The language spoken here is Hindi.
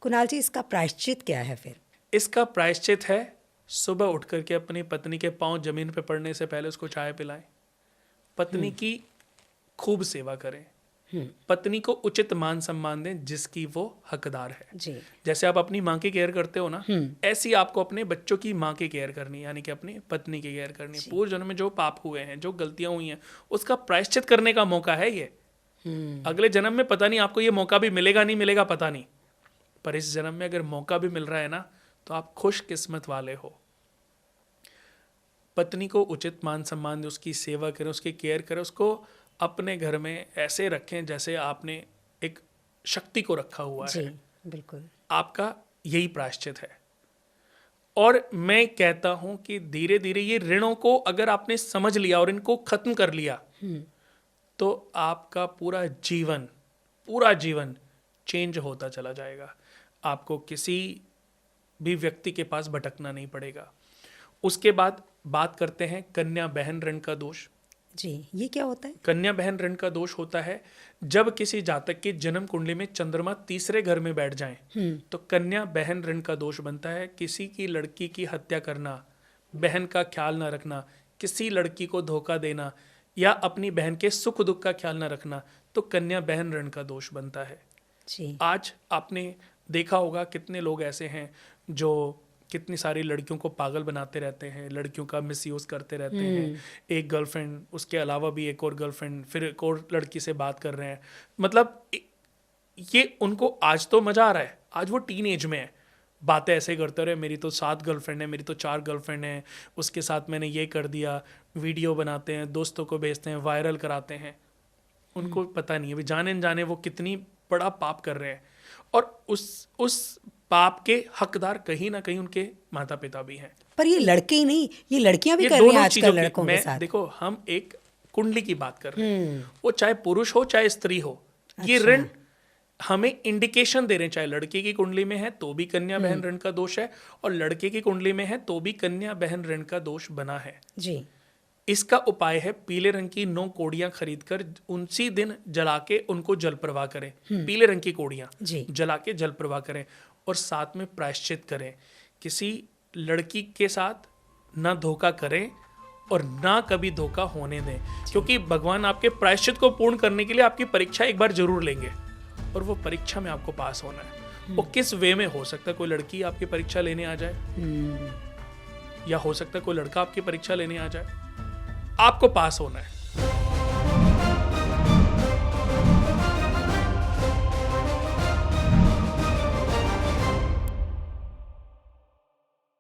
कुणाल जी, इसका प्रायश्चित क्या है फिर? इसका प्रायश्चित है सुबह उठ करके अपनी पत्नी के पांव जमीन पे पड़ने से पहले उसको चाय पिलाएं, पत्नी की खूब सेवा करें, पत्नी को उचित मान सम्मान दें जिसकी वो हकदार है। जी। जैसे आप अपनी माँ की केयर करते हो ना, ऐसी आपको अपने बच्चों की माँ की केयर करनी है, यानी कि अपनी पत्नी की केयर करनी है। पूर्व जन्म में जो पाप हुए हैं, जो गलतियां हुई हैं, उसका प्रायश्चित करने का मौका है ये। अगले जन्म में पता नहीं आपको ये मौका भी मिलेगा नहीं मिलेगा पता नहीं, पर इस जन्म में अगर मौका भी मिल रहा है ना, तो आप खुशकिस्मत वाले हो। पत्नी को उचित मान सम्मान दें, उसकी सेवा करें, उसकी केयर करें, उसको अपने घर में ऐसे रखें जैसे आपने एक शक्ति को रखा हुआ जी, है। बिल्कुल। आपका यही प्रायश्चित है। और मैं कहता हूं कि धीरे धीरे ये ऋणों को अगर आपने समझ लिया और इनको खत्म कर लिया, तो आपका पूरा जीवन चेंज होता चला जाएगा। आपको किसी भी व्यक्ति के पास भटकना नहीं पड़ेगा। उसके बाद बात करते हैं कन्या बहन ऋण का दोष। जी, ये क्या होता है? कन्या बहन ऋण का दोष होता है जब किसी जातक की जन्म कुंडली में चंद्रमा तीसरे घर में बैठ जाएं, तो कन्या बहन ऋण का दोष बनता है। किसी की लड़की की हत्या करना, बहन का ख्याल ना रखना, किसी लड़की को धोखा देना या अपनी बहन के सुख दुख का ख्याल ना रखना, तो कन्या बहन ऋण का दोष बनता है। जी। आज आपने देखा होगा कितने लोग ऐसे हैं जो कितनी सारी लड़कियों को पागल बनाते रहते हैं, लड़कियों का मिसयूज करते रहते हैं। एक गर्लफ्रेंड, उसके अलावा भी एक और गर्लफ्रेंड, फिर एक और लड़की से बात कर रहे हैं। मतलब ये उनको आज तो मजा आ रहा है, आज वो टीन एज में है, बातें ऐसे करते रहे, मेरी तो 7 गर्लफ्रेंड है, मेरी तो 4 गर्लफ्रेंड है, उसके साथ मैंने ये कर दिया। वीडियो बनाते हैं, दोस्तों को भेजते हैं, वायरल कराते हैं। उनको पता नहीं है भी जाने न जाने वो कितनी बड़ा पाप कर रहे हैं, और उस पाप के हकदार कहीं ना कहीं उनके माता पिता भी हैं। पर ये लड़के ही नहीं, ये लड़कियां भी ये कर रही हैं दोनों आजकल चीजों लड़कों के की साथ। देखो, हम एक कुंडली की बात कर रहे हैं, वो चाहे पुरुष हो चाहे स्त्री हो, ये ऋण हमें इंडिकेशन दे रहे हैं। चाहे लड़के की कुंडली में है तो भी कन्या बहन ऋण का दोष है, और लड़के की कुंडली में है तो भी कन्या बहन ऋण का दोष बना है। जी। इसका उपाय है पीले रंग की 9 कोड़ियां खरीदकर उसी दिन जला के उनको जल प्रवाह करें। पीले रंग की कोड़ियां जला के जल प्रवाह करें, और साथ में प्रायश्चित करें। किसी लड़की के साथ ना धोखा करें और ना कभी धोखा होने दें, क्योंकि भगवान आपके प्रायश्चित को पूर्ण करने के लिए आपकी परीक्षा एक बार जरूर लेंगे, और वो परीक्षा में आपको पास होना है। वो किस वे में हो सकता है, कोई लड़की आपकी परीक्षा लेने आ जाए, या हो सकता है कोई लड़का आपकी परीक्षा लेने आ जाए। आपको पास होना है।